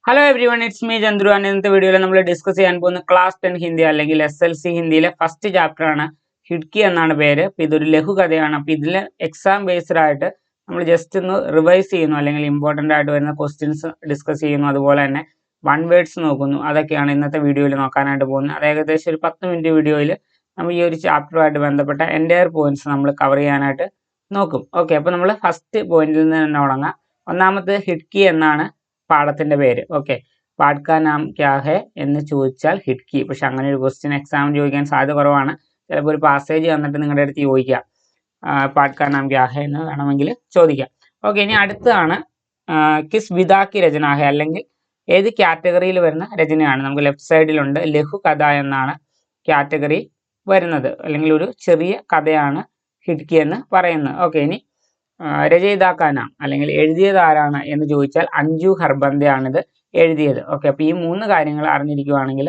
Hello every one, it's me Chandru. ഇന്നത്തെ വീഡിയോയിൽ നമ്മൾ ഡിസ്കസ് ചെയ്യാൻ പോകുന്ന ക്ലാസ് 10 ഹിന്ദി അല്ലെങ്കിൽ SLC ഹിന്ദിയിലെ ഫസ്റ്റ് ചാപ്റ്റർ ആണ്. ഹിഡ്കി എന്നാണ് പേര്. അപ്പോൾ ഇതൊരു ലഘുകഥയാണ്. അപ്പോൾ ഇതിൽ എക്സാം ബേസ്ഡ് ആയിട്ട് നമ്മൾ ജസ്റ്റ് ഒന്ന് റിവൈസ് ചെയ്യുന്നു, അല്ലെങ്കിൽ ഇമ്പോർട്ടൻ്റ് ആയിട്ട് വരുന്ന ക്വസ്റ്റ്യൻസ് ഡിസ്കസ് ചെയ്യുന്നു, അതുപോലെ തന്നെ വൺ വേർഡ്സ് നോക്കുന്നു. അതൊക്കെയാണ് ഇന്നത്തെ വീഡിയോയിൽ നോക്കാനായിട്ട് പോകുന്നത്. അത് ഏകദേശം ഒരു 10 മിനിറ്റ് വീഡിയോയിൽ നമ്മൾ ഈ ഒരു ചാപ്റ്ററുമായിട്ട് ബന്ധപ്പെട്ട എൻ്റയർ പോയിന്റ്സ് നമ്മൾ കവർ ചെയ്യാനായിട്ട് നോക്കും. ഓക്കെ, അപ്പോൾ നമ്മൾ ഫസ്റ്റ് പോയിന്റിൽ നിന്ന് തന്നെ തുടങ്ങാം. ഒന്നാമത്തെ ഹിഡ്കി എന്നാണ് പാഠത്തിന്റെ പേര്. ഓക്കെ, പാഠ് കാ നാം ക്യാ ഹെ എന്ന് ചോദിച്ചാൽ ഹിഡ്കി. പക്ഷെ അങ്ങനെ ഒരു ക്വസ്റ്റ്യൻ എക്സാമിന് ചോദിക്കാൻ സാധ്യത കുറവാണ്. ചിലപ്പോൾ ഒരു പാസേജ് വന്നിട്ട് നിങ്ങളുടെ അടുത്ത് ചോദിക്കാം പാഠ് കാ നാം ക്യാ ഹെ എന്ന് വേണമെങ്കിൽ ചോദിക്കാം. ഓക്കെ, ഇനി അടുത്താണ് കിസ് വിധാ കി രചന ഹെ, അല്ലെങ്കിൽ ഏത് കാറ്റഗറിയിൽ വരുന്ന രചനയാണ്. നമുക്ക് ലെഫ്റ്റ് സൈഡിലുണ്ട് ലഘു കഥ എന്നാണ് കാറ്റഗറി വരുന്നത്, അല്ലെങ്കിൽ ഒരു ചെറിയ കഥയാണ് ഹിഡ്കി എന്ന് പറയുന്നത്. ഓക്കെ, ഇനി രചയിതാക്ക നാം, അല്ലെങ്കിൽ എഴുതിയത് ആരാണ് എന്ന് ചോദിച്ചാൽ അഞ്ജു ഹർബന്ദയാണിത് എഴുതിയത്. ഓക്കെ, അപ്പോൾ ഈ 3 കാര്യങ്ങൾ അറിഞ്ഞിരിക്കുകയാണെങ്കിൽ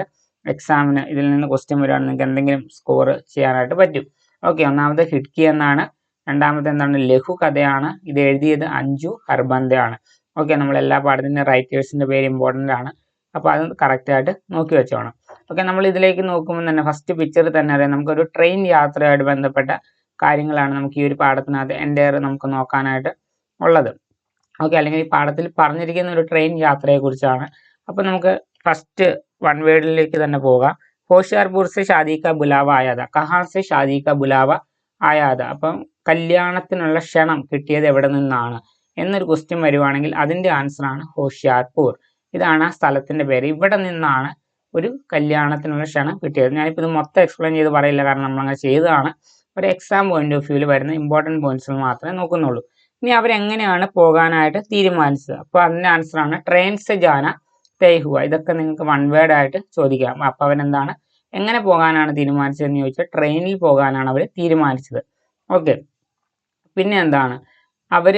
എക്സാമിന് ഇതിൽ നിന്ന് ക്വസ്റ്റ്യൻ വരികയാണെങ്കിൽ നിങ്ങൾക്ക് എന്തെങ്കിലും സ്കോർ ചെയ്യാനായിട്ട് പറ്റും. ഓക്കെ, ഒന്നാമത് ഹിഡ്കി എന്നാണ്, രണ്ടാമത് എന്താണ് ലഘു കഥയാണ്, ഇത് എഴുതിയത് അഞ്ജു ഹർബന്ദയാണ്. ഓക്കെ, നമ്മൾ എല്ലാ പാഠത്തിൻ്റെ റൈറ്റേഴ്സിൻ്റെ പേര് ഇമ്പോർട്ടൻ്റ് ആണ്, അപ്പോൾ അത് കറക്റ്റായിട്ട് നോക്കി വെച്ചോണം. ഓക്കെ, നമ്മൾ ഇതിലേക്ക് നോക്കുമ്പോൾ തന്നെ ഫസ്റ്റ് പിക്ചർ തന്നെ അറിയാം, നമുക്കൊരു ട്രെയിൻ യാത്രയായിട്ട് ബന്ധപ്പെട്ട കാര്യങ്ങളാണ് നമുക്ക് ഈ ഒരു പാഠത്തിനകത്ത് എൻ്റയർ നമുക്ക് നോക്കാനായിട്ട് ഉള്ളത്. ഓക്കെ, അല്ലെങ്കിൽ ഈ പാഠത്തിൽ പറഞ്ഞിരിക്കുന്ന ഒരു ട്രെയിൻ യാത്രയെ കുറിച്ചാണ്. അപ്പോൾ നമുക്ക് ഫസ്റ്റ് വൺ വേർഡിലേക്ക് തന്നെ പോകാം. ഹോഷിയാർപൂർ സെ ഷാദി കാ ബുലാവ ആയാത, കഹാ സെ ഷാദി കാ ബുലാവ ആയാത. അപ്പം കല്യാണത്തിനുള്ള ക്ഷണം കിട്ടിയത് എവിടെ നിന്നാണ് എന്നൊരു ക്വസ്റ്റ്യൻ വരുവാണെങ്കിൽ അതിൻ്റെ ആൻസർ ആണ് ഹോഷിയാർപൂർ. ഇതാണ് ആ സ്ഥലത്തിൻ്റെ പേര്. ഇവിടെ നിന്നാണ് ഒരു കല്യാണത്തിനുള്ള ക്ഷണം കിട്ടിയത്. ഞാനിപ്പോൾ ഇത് മൊത്തം എക്സ്പ്ലെയിൻ ചെയ്ത് പറയില്ല, കാരണം നമ്മളങ്ങനെ ചെയ്തതാണ്. ഒരു എക്സാം പോയിന്റ് ഓഫ് വ്യൂവിൽ വരുന്ന ഇമ്പോർട്ടൻറ്റ് പോയിന്റ്സ് മാത്രമേ നോക്കുന്നുള്ളൂ. ഇനി അവരെങ്ങനെയാണ് പോകാനായിട്ട് തീരുമാനിച്ചത്? അപ്പോൾ അതിൻ്റെ ആൻസർ ആണ് ട്രെയിൻ സെ ജാന തയ് ഹുവ. ഇതൊക്കെ നിങ്ങൾക്ക് വൺ വേർഡ് ആയിട്ട് ചോദിക്കാം. അപ്പോൾ അവരെന്താണ് എങ്ങനെ പോകാനാണ് തീരുമാനിച്ചതെന്ന് ചോദിച്ചാൽ ട്രെയിനിൽ പോകാനാണ് അവർ തീരുമാനിച്ചത്. ഓക്കെ, പിന്നെ എന്താണ് അവർ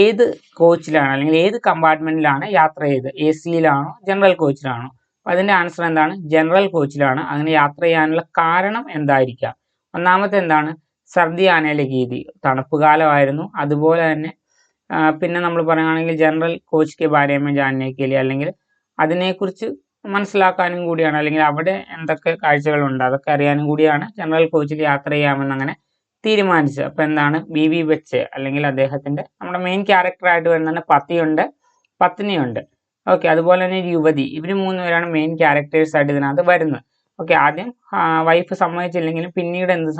ഏത് കോച്ചിലാണ്, അല്ലെങ്കിൽ ഏത് കമ്പാർട്ട്മെന്റിലാണ് യാത്ര ചെയ്തത്? AC-യിലാണോ ജനറൽ കോച്ചിലാണോ? അപ്പോൾ അതിൻ്റെ ആൻസർ എന്താണ്? ജനറൽ കോച്ചിലാണ്. അങ്ങനെ യാത്ര ചെയ്യാനുള്ള കാരണം എന്തായിരിക്കാം? ഒന്നാമത്തെ എന്താണ്? സർദി ആനെ ലഗി, തണുപ്പ് കാലമായിരുന്നു. അതുപോലെ തന്നെ പിന്നെ നമ്മൾ പറയുകയാണെങ്കിൽ general coach K Bare may ജാനനെ K ലിയെ, അല്ലെങ്കിൽ അതിനെക്കുറിച്ച് മനസ്സിലാക്കാനും കൂടിയാണ്, അല്ലെങ്കിൽ അവിടെ എന്തൊക്കെ കാഴ്ചകളുണ്ട് അതൊക്കെ അറിയാനും കൂടിയാണ് ജനറൽ കോച്ചിൽ യാത്ര ചെയ്യാമെന്ന് അങ്ങനെ തീരുമാനിച്ചത്. അപ്പോൾ എന്താണ്? BB ബച്ചെ, അല്ലെങ്കിൽ അദ്ദേഹത്തിൻ്റെ നമ്മുടെ മെയിൻ ക്യാരക്ടറായിട്ട് വരുന്നത് പതിയുണ്ട്, പത്നിയുണ്ട്. ഓക്കെ, അതുപോലെ തന്നെ യുവതി. ഇവർ 3 പേരാണ് മെയിൻ ക്യാരക്ടേഴ്സ് ആയിട്ട് ഇതിനകത്ത് വരുന്നത്. ഓക്കെ, ആദ്യം വൈഫ് സമ്മതിച്ചില്ലെങ്കിലും പിന്നീട് എന്ത്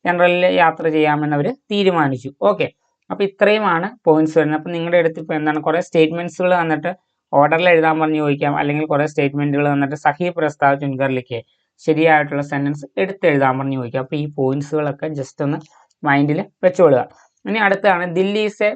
ജനറലിൽ യാത്ര ചെയ്യാമെന്ന് അവർ തീരുമാനിച്ചു. ഓക്കെ, അപ്പോൾ ഇത്രയുമാണ് പോയിന്റ്സ് വരുന്നത്. അപ്പോൾ നിങ്ങളുടെ അടുത്ത് ഇപ്പോൾ എന്താണ് കുറേ സ്റ്റേറ്റ്മെന്റ്സുകൾ വന്നിട്ട് ഓർഡറിൽ എഴുതാൻ പറഞ്ഞ് ചോദിക്കാം, അല്ലെങ്കിൽ കുറേ സ്റ്റേറ്റ്മെന്റുകൾ വന്നിട്ട് സഹി പ്രസ്താവ് ചുൻകറിലേക്ക് ശരിയായിട്ടുള്ള സെന്റൻസ് എടുത്തെഴുതാൻ പറഞ്ഞ് ചോദിക്കാം. അപ്പോൾ ഈ പോയിന്റ്സുകളൊക്കെ ജസ്റ്റ് ഒന്ന് മൈൻഡിൽ വെച്ചോളുക. ഇനി അടുത്താണ് ദില്ലി സെ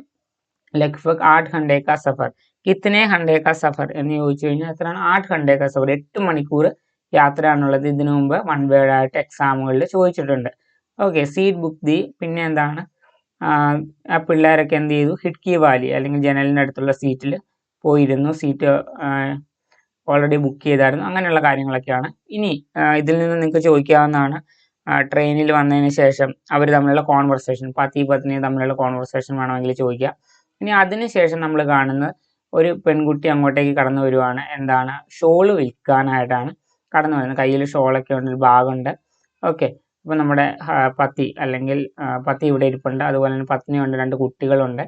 ലഗ്ഭഗ് 8 ഘണ്ടെ കാ സഫർ, കിത്തനെ ഘണ്ടെ കാ സഫർ എന്ന് ചോദിച്ചു കഴിഞ്ഞാൽ എത്രയാണ്? 8 ഘണ്ടെ കാ സഫർ, 8 മണിക്കൂർ യാത്രയാണുള്ളത്. ഇതിനു മുമ്പ് വൺ വേർഡ് ആയിട്ട് എക്സാമുകളിൽ ചോദിച്ചിട്ടുണ്ട്. ഓക്കെ, സീറ്റ് ബുക്ക് ദി, പിന്നെ എന്താണ് ആ പിള്ളേരൊക്കെ എന്ത് ചെയ്തു? ഹിഡ്കി വാലി, അല്ലെങ്കിൽ ജനലിൻ്റെ അടുത്തുള്ള സീറ്റിൽ പോയിരുന്നു. സീറ്റ് ഓൾറെഡി ബുക്ക് ചെയ്തായിരുന്നു. അങ്ങനെയുള്ള കാര്യങ്ങളൊക്കെയാണ്. ഇനി ഇതിൽ നിന്ന് നിങ്ങൾക്ക് ചോദിക്കാവുന്നതാണ്, ട്രെയിനിൽ വന്നതിന് ശേഷം അവർ തമ്മിലുള്ള കോൺവെർസേഷൻ, പതി പത്നി തമ്മിലുള്ള കോൺവെർസേഷൻ വേണമെങ്കിൽ ചോദിക്കാം. ഇനി അതിനുശേഷം നമ്മൾ കാണുന്നത് ഒരു പെൺകുട്ടി അങ്ങോട്ടേക്ക് കടന്നു വരുവാണ്. എന്താണ്? ഷോള് വിൽക്കാനായിട്ടാണ് കടന്നു വരുന്നത്. കയ്യിൽ ഷോളൊക്കെ ഉണ്ട്, ഒരു ബാഗുണ്ട്. ഓക്കെ, അപ്പോൾ നമ്മുടെ പതി, അല്ലെങ്കിൽ പതി ഇവിടെ ഇരിപ്പുണ്ട്, അതുപോലെ തന്നെ പത്നിയുണ്ട്, 2 കുട്ടികളുണ്ട്.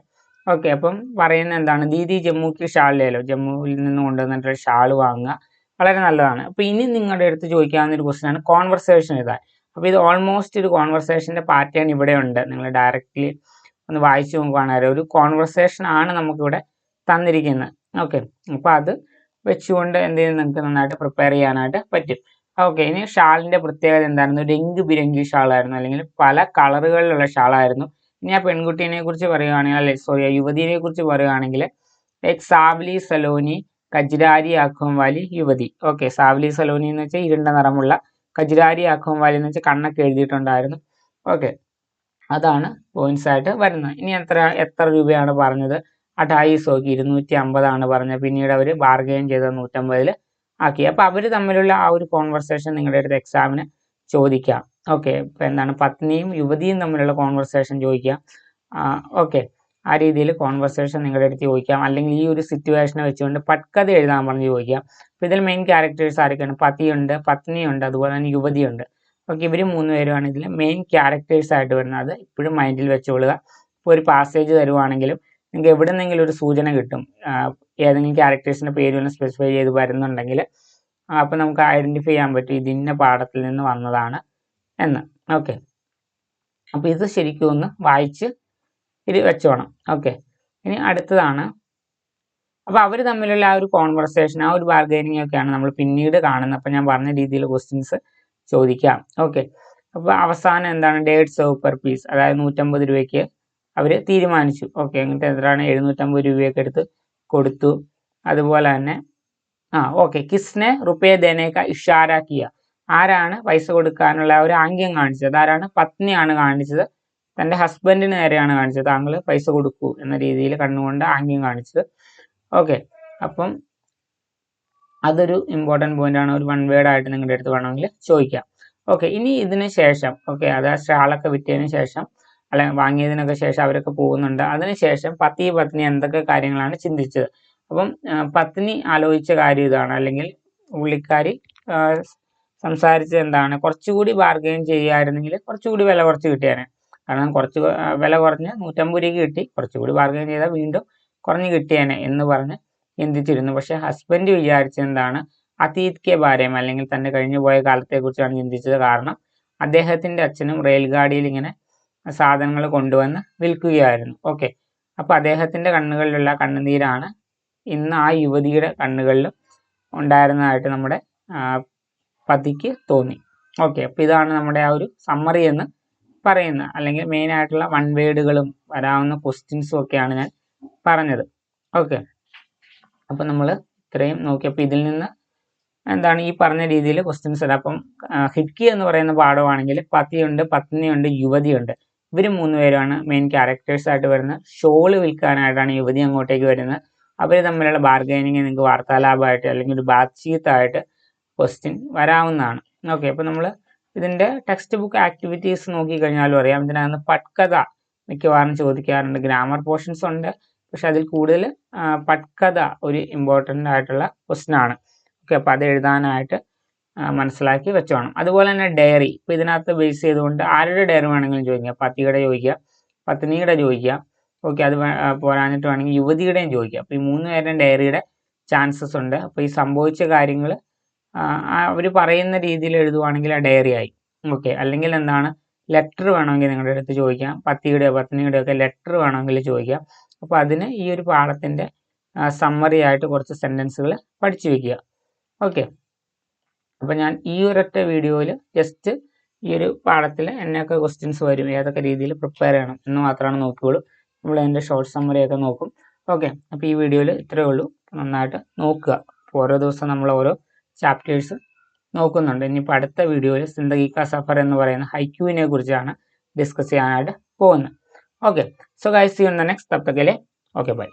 ഓക്കെ, അപ്പം പറയുന്നത് എന്താണ്? ദീദി ജമ്മുക്ക് ഷാൾ ലേലോ, ജമ്മുവിൽ നിന്ന് കൊണ്ടുവന്നിട്ടൊരു ഷാൾ വാങ്ങുക, വളരെ നല്ലതാണ്. അപ്പോൾ ഇനി നിങ്ങളുടെ അടുത്ത് ചോദിക്കാവുന്ന ഒരു ക്വസ്റ്റ്യൻ ആണ് കോൺവെർസേഷൻ എഴുതാൻ. അപ്പോൾ ഇത് ഓൾമോസ്റ്റ് ഒരു കോൺവെർസേഷൻ്റെ പാറ്റേൺ ഇവിടെ ഉണ്ട്. നിങ്ങൾ ഡയറക്റ്റ്ലി ഒന്ന് വായിച്ചു നോക്കുകയാണെങ്കിൽ ഒരു കോൺവെർസേഷൻ ആണ് നമുക്കിവിടെ തന്നിരിക്കുന്നത്. ഓക്കെ, അപ്പോൾ അത് വെച്ചുകൊണ്ട് എന്ത് ചെയ്യും, നിങ്ങൾക്ക് നന്നായിട്ട് പ്രിപ്പയർ ചെയ്യാനായിട്ട് പറ്റും. ഓക്കെ, ഇനി ഷാളിൻ്റെ പ്രത്യേകത എന്തായിരുന്നു? രംഗ് ബിരങ്കി ഷാളായിരുന്നു, അല്ലെങ്കിൽ പല കളറുകളിലുള്ള ഷാളായിരുന്നു. ഇനി ആ പെൺകുട്ടീനെ കുറിച്ച് പറയുകയാണെങ്കിൽ, അല്ലെ സോറി, യുവതിയെ കുറിച്ച് പറയുകയാണെങ്കിൽ എക് സാവ്ലി സലോനി കജ്രാരി ആഖോം വാലി യുവതി. ഓക്കെ, സാവ്ലി സലോനി എന്ന് വെച്ചാൽ ഇരുണ്ട നിറമുള്ള, കജ്രാരി ആഖോം വാലി എന്ന് വെച്ചാൽ കണ്ണൊക്കെ എഴുതിയിട്ടുണ്ടായിരുന്നു. ഓക്കെ, അതാണ് പോയിന്റ്സ് ആയിട്ട് വരുന്നത്. ഇനി എത്ര രൂപയാണ് പറഞ്ഞത്? 250, 250 പറഞ്ഞത്. പിന്നീട് അവർ ബാർഗെയിൻ ചെയ്ത് 150 ആക്കി. അപ്പോൾ അവർ തമ്മിലുള്ള ആ ഒരു കോൺവെർസേഷൻ നിങ്ങളുടെ അടുത്ത് എക്സാമിന് ചോദിക്കാം. ഓക്കെ, ഇപ്പോൾ എന്താണ്? പത്നിയും യുവതിയും തമ്മിലുള്ള കോൺവെർസേഷൻ ചോദിക്കാം. ഓക്കെ, ആ രീതിയിൽ കോൺവെർസേഷൻ നിങ്ങളുടെ അടുത്ത് ചോദിക്കാം, അല്ലെങ്കിൽ ഈ ഒരു സിറ്റുവേഷനെ വെച്ചുകൊണ്ട് പട്കഥ എഴുതാൻ പറഞ്ഞ് ചോദിക്കാം. അപ്പോൾ ഇതിൽ മെയിൻ ക്യാരക്ടേഴ്സ് ആരൊക്കെയാണ്? പതിയുണ്ട്, പത്നിയുണ്ട്, അതുപോലെ തന്നെ യുവതിയുണ്ട്. ഓക്കെ, ഇവർ 3 പേരുമാണ് ഇതിൽ മെയിൻ ക്യാരക്ടേഴ്സ് ആയിട്ട് വരുന്നത്. അത് ഇപ്പോഴും മൈൻഡിൽ വെച്ചുകൊള്ളുക. ഇപ്പോൾ ഒരു പാസേജ് തരുവാണെങ്കിലും നിങ്ങൾക്ക് എവിടെ നിന്നെങ്കിലും ഒരു സൂചന കിട്ടും, ഏതെങ്കിലും ക്യാരക്ടേഴ്സിൻ്റെ പേര് ഒന്ന് സ്പെസിഫൈ ചെയ്ത് വരുന്നുണ്ടെങ്കിൽ അപ്പോൾ നമുക്ക് ഐഡൻറ്റിഫൈ ചെയ്യാൻ പറ്റും ഇത് ഇന്ന പാഠത്തിൽ നിന്ന് വന്നതാണ് എന്ന്. ഓക്കെ, അപ്പോൾ ഇത് ശരിക്കും ഒന്ന് വായിച്ച് ഇത് വെച്ചോണം. ഓക്കെ, ഇനി അടുത്തതാണ്, അപ്പോൾ അവർ തമ്മിലുള്ള ആ ഒരു കോൺവെർസേഷൻ, ആ ഒരു ബാർഗൈനിങ് ഒക്കെയാണ് നമ്മൾ പിന്നീട് കാണുന്നത്. അപ്പോൾ ഞാൻ പറഞ്ഞ രീതിയിൽ ക്വസ്റ്റ്യൻസ് ചോദിക്കാം. ഓക്കെ, അപ്പോൾ അവസാനം എന്താണ്? ഡേറ്റ് സെർവ് പെർ പീസ്, അതായത് 150 രൂപയ്ക്ക് അവർ തീരുമാനിച്ചു. ഓക്കെ, എന്നിട്ട് എത്രയാണ്? 750 രൂപയൊക്കെ എടുത്ത് കൊടുത്തു. അതുപോലെ തന്നെ ഓക്കെ, കിസ്നെ റുപ്പയെ ദേനേക്ക ഇഷാര കിയ, ആരാണ് പൈസ കൊടുക്കാനുള്ള ഒരു ആംഗ്യം കാണിച്ചത്? ആരാണ്? പത്നിയാണ് കാണിച്ചത്. തൻ്റെ ഹസ്ബൻഡിന് നേരെയാണ് കാണിച്ചത്. താങ്കൾ പൈസ കൊടുക്കൂ എന്ന രീതിയിൽ കണ്ണുകൊണ്ട് ആംഗ്യം കാണിച്ചത്. ഓക്കെ, അപ്പം അതൊരു ഇമ്പോർട്ടൻറ്റ് പോയിന്റ് ആണ്. ഒരു 1 വേർഡ് ആയിട്ട് നിങ്ങളുടെ അടുത്ത് വേണമെങ്കിൽ ചോദിക്കാം. ഓക്കെ, ഇനി ഇതിന് ശേഷം, ഓക്കെ, അത് ആ ഷാളൊക്കെ വിറ്റതിന് ശേഷം അല്ലെങ്കിൽ വാങ്ങിയതിനൊക്കെ ശേഷം അവരൊക്കെ പോകുന്നുണ്ട്. അതിനുശേഷം പത്നി എന്തൊക്കെ കാര്യങ്ങളാണ് ചിന്തിച്ചത്? അപ്പം പത്നി ആലോചിച്ച കാര്യം ഇതാണ്, അല്ലെങ്കിൽ പുള്ളിക്കാരി സംസാരിച്ചത് എന്താണ്? കുറച്ചുകൂടി ബാർഗെയിൻ ചെയ്യുകയായിരുന്നെങ്കിൽ കുറച്ചുകൂടി വില കുറച്ച് കിട്ടിയാണ്. കാരണം കുറച്ച് വില കുറഞ്ഞ് 150 രൂപയ്ക്ക് കിട്ടി, കുറച്ചുകൂടി ബാർഗെയിൻ ചെയ്താൽ വീണ്ടും കുറഞ്ഞ് കിട്ടിയേനെ എന്ന് പറഞ്ഞ് ചിന്തിച്ചിരുന്നു. പക്ഷെ ഹസ്ബൻഡ് വിചാരിച്ചത് എന്താണ്? അതീത് കെ ബാരേം, അല്ലെങ്കിൽ തൻ്റെ കഴിഞ്ഞു പോയ കാലത്തെക്കുറിച്ചാണ് ചിന്തിച്ചത്. കാരണം അദ്ദേഹത്തിൻ്റെ അച്ഛനും റെയിൽ ഗാഡിയിൽ ഇങ്ങനെ സാധനങ്ങൾ കൊണ്ടുവന്ന് വിൽക്കുകയായിരുന്നു. ഓക്കെ, അപ്പോൾ അദ്ദേഹത്തിൻ്റെ കണ്ണുകളിലുള്ള കണ്ണുനീരാണ് ഇന്ന് ആ യുവതിയുടെ കണ്ണുകളിലും ഉണ്ടായിരുന്നതായിട്ട് നമ്മുടെ പതിക്ക് തോന്നി. ഓക്കെ, അപ്പോൾ ഇതാണ് നമ്മുടെ ആ ഒരു സമ്മറി എന്ന് പറയുന്നത്, അല്ലെങ്കിൽ മെയിൻ ആയിട്ടുള്ള 1 വേർഡുകളും വരാവുന്ന ക്വസ്റ്റ്യൻസും ഒക്കെയാണ് ഞാൻ പറഞ്ഞത്. ഓക്കെ, അപ്പോൾ നമ്മൾ ഇത്രയും നോക്കിയപ്പോൾ ഇതിൽ നിന്ന് എന്താണ് ഈ പറഞ്ഞ രീതിയിൽ ക്വസ്റ്റ്യൻസ് വരാം. അപ്പം ഹിഡ്കി എന്ന് പറയുന്ന പാഠമാണെങ്കിൽ പതിയുണ്ട്, പത്നിയുണ്ട്, യുവതിയുണ്ട്. ഇവർ 3 പേരാണ് മെയിൻ ക്യാരക്ടേഴ്സ് ആയിട്ട് വരുന്നത്. ഷോള് വിൽക്കാനായിട്ടാണ് യുവതി അങ്ങോട്ടേക്ക് വരുന്നത്. അവർ തമ്മിലുള്ള ബാർഗൈനിങ് നിങ്ങൾക്ക് വാർത്താലാപമായിട്ട് അല്ലെങ്കിൽ ഒരു ബാത്ചീത്തായിട്ട് ക്വസ്റ്റ്യൻ വരാവുന്നതാണ്. ഓക്കെ, അപ്പോൾ നമ്മൾ ഇതിൻ്റെ ടെക്സ്റ്റ് ബുക്ക് ആക്ടിവിറ്റീസ് നോക്കിക്കഴിഞ്ഞാലും അറിയാം, ഇതിനകത്ത് പട്കഥ മിക്കവാറും ചോദിക്കാറുണ്ട്. ഗ്രാമർ പോർഷൻസ് ഉണ്ട്, പക്ഷെ അതിൽ കൂടുതൽ പട്കഥ ഒരു ഇമ്പോർട്ടൻ്റ് ആയിട്ടുള്ള ക്വസ്റ്റ്യൻ ആണ്. ഓക്കെ, അപ്പോൾ അത് എഴുതാനായിട്ട് മനസ്സിലാക്കി വെച്ചോണം. അതുപോലെ തന്നെ ഡയറി, ഇപ്പോൾ ഇതിനകത്ത് ബേസ് ചെയ്തുകൊണ്ട് ആരുടെ ഡയറി വേണമെങ്കിലും ചോദിക്കാം. പതിയുടെ ചോദിക്കാം, പത്നിയുടെ ചോദിക്കാം. ഓക്കെ, അത് പോരാഞ്ഞിട്ട് വേണമെങ്കിൽ യുവതിയുടെയും ചോദിക്കാം. അപ്പോൾ ഈ 3 പേരുടെയും ഡയറിയുടെ ചാൻസസ് ഉണ്ട്. അപ്പോൾ ഈ സംഭവിച്ച കാര്യങ്ങൾ അവർ പറയുന്ന രീതിയിൽ എഴുതുവാണെങ്കിൽ ആ ഡയറി ആയി. ഓക്കെ, അല്ലെങ്കിൽ എന്താണ്? ലെറ്റർ വേണമെങ്കിൽ നിങ്ങളുടെ അടുത്ത് ചോദിക്കാം. പതിയുടെയോ പത്നിയുടെയോ ഒക്കെ ലെറ്റർ വേണമെങ്കിൽ ചോദിക്കാം. അപ്പോൾ അതിന് ഈ ഒരു പാഠത്തിൻ്റെ സമ്മറി ആയിട്ട് കുറച്ച് സെൻറ്റൻസുകൾ പഠിച്ചു വയ്ക്കുക. ഓക്കെ, അപ്പോൾ ഞാൻ ഈ ഒരൊറ്റ വീഡിയോയിൽ ജസ്റ്റ് ഈ ഒരു പാഠത്തിൽ എന്നൊക്കെ ക്വസ്റ്റ്യൻസ് വരും, ഏതൊക്കെ രീതിയിൽ പ്രിപ്പയർ ചെയ്യണം എന്ന് മാത്രമാണ് നോക്കുകയുള്ളൂ. നമ്മൾ അതിൻ്റെ ഷോർട്ട് സമ്മറിയൊക്കെ നോക്കും. ഓക്കെ, അപ്പോൾ ഈ വീഡിയോയിൽ ഇത്രയേ ഉള്ളൂ. നന്നായിട്ട് നോക്കുക. ഓരോ ദിവസം നമ്മൾ ഓരോ ചാപ്റ്റേഴ്സ് നോക്കുന്നുണ്ട്. ഇനിയിപ്പോൾ അടുത്ത വീഡിയോയിൽ സിന്ദഗി കാ സഫർ എന്ന് പറയുന്ന ഹൈക്യൂവിനെ കുറിച്ചാണ് ഡിസ്കസ് ചെയ്യാനായിട്ട് പോകുന്നത്. Okay, so guys, see you in the next. തബ് തക് के लिए ओके बाय.